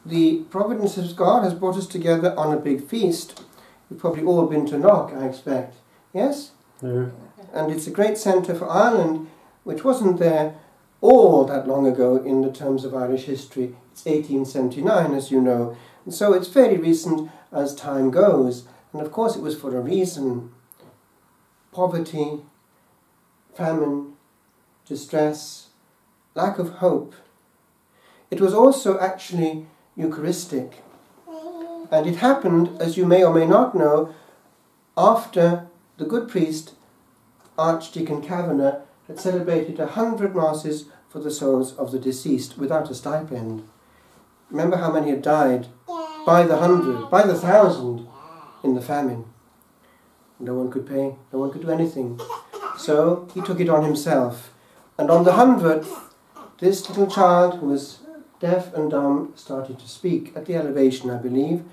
the providence of God has brought us together on a big feast. You've probably all been to Knock, I expect. Yes? Yeah. And it's a great centre for Ireland, which wasn't there all that long ago in the terms of Irish history. It's 1879, as you know. And so it's fairly recent as time goes. And of course it was for a reason. Poverty, famine, distress, lack of hope. It was also actually Eucharistic. And it happened, as you may or may not know, after the good priest, Archdeacon Kavanagh, had celebrated 100 masses for the souls of the deceased without a stipend. Remember how many had died by the 100, by the 1,000 in the famine. No one could pay, no one could do anything. So he took it on himself. And on the 100th, this little child who was deaf and dumb started to speak at the elevation, I believe,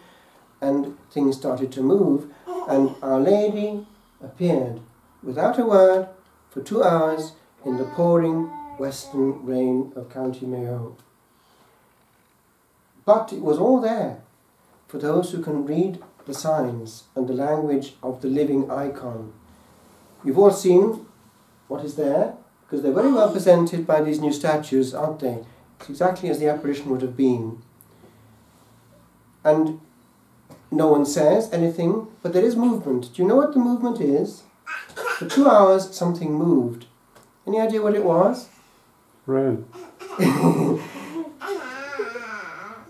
and things started to move, and Our Lady appeared without a word for 2 hours in the pouring western rain of County Mayo. But it was all there for those who can read the signs and the language of the living icon. You've all seen what is there, because they're very well presented by these new statues, aren't they? It's exactly as the apparition would have been. And no one says anything, but there is movement. Do you know what the movement is? For 2 hours something moved. Any idea what it was? Rain.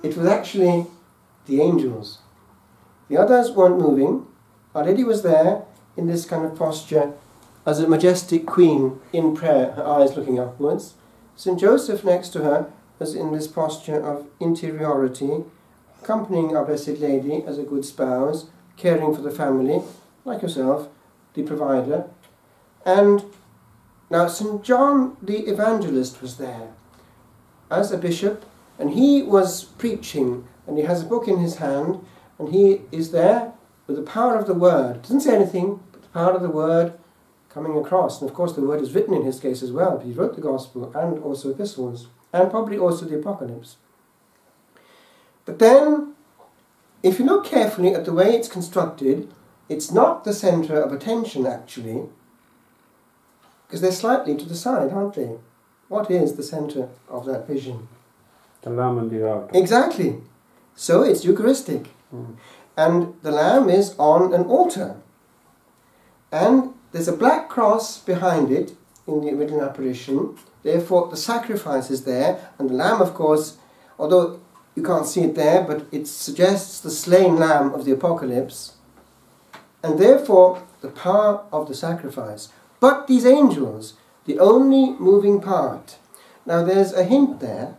It was actually the angels. The others weren't moving. Our Lady was there in this kind of posture as a majestic queen in prayer, her eyes looking upwards. St. Joseph next to her was in this posture of interiority, accompanying our Blessed Lady as a good spouse, caring for the family, like yourself, the provider. And now St. John the Evangelist was there as a bishop, and he was preaching, and he has a book in his hand, and he is there with the power of the word. Doesn't say anything, but the power of the word coming across. And of course the word is written in his case as well. He wrote the gospel and also epistles, and probably also the apocalypse. But then, if you look carefully at the way it's constructed, it's not the centre of attention actually, because they're slightly to the side, aren't they? What is the centre of that vision? The lamb and the altar. Exactly. So it's Eucharistic. And the lamb is on an altar. And there's a black cross behind it in the original apparition. Therefore the sacrifice is there. And the lamb, of course, although you can't see it there, but it suggests the slain lamb of the apocalypse. And therefore the power of the sacrifice. But these angels, the only moving part. Now there's a hint there,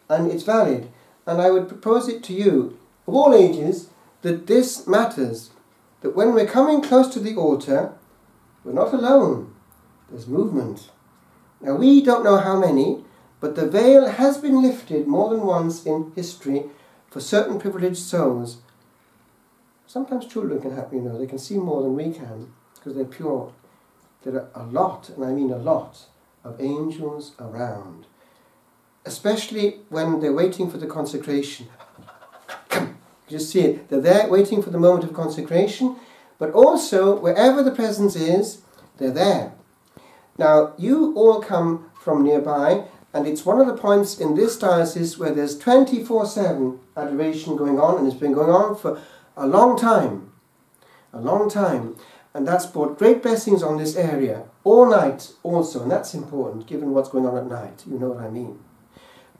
and it's valid. And I would propose it to you, of all ages, that this matters. That when we're coming close to the altar, we're not alone. There's movement. Now we don't know how many, but the veil has been lifted more than once in history for certain privileged souls. Sometimes children can have, they can see more than we can, because they're pure. There are a lot, and I mean a lot, of angels around. Especially when they're waiting for the consecration. Come, you just see it. They're there waiting for the moment of consecration, but also wherever the presence is, they're there. Now, you all come from nearby, and it's one of the points in this diocese where there's 24/7 adoration going on, and it's been going on for a long time. A long time. And that's brought great blessings on this area. All night also, and that's important, given what's going on at night. You know what I mean.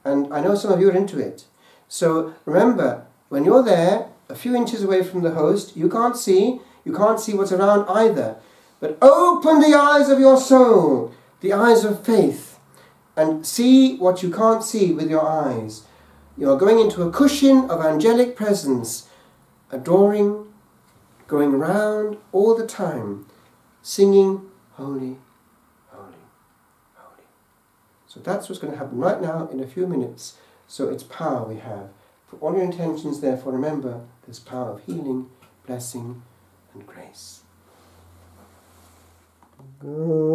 And I know some of you are into it. So remember, when you're there, a few inches away from the host, you can't see what's around either. But open the eyes of your soul, the eyes of faith, and see what you can't see with your eyes. You're going into a cushion of angelic presence, adoring, going around all the time, singing, holy, holy, holy. So that's what's going to happen right now in a few minutes. So it's power we have. For all your intentions, therefore, remember, there's power of healing, blessing, and grace. Queen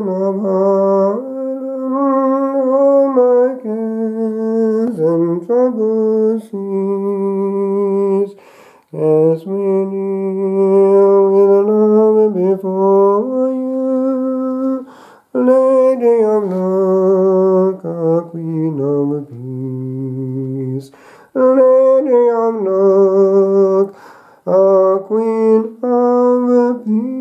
of Ireland, oh my with love before you, Lady of Knock, a Queen of Peace. Lady of Knock, a Queen of Peace.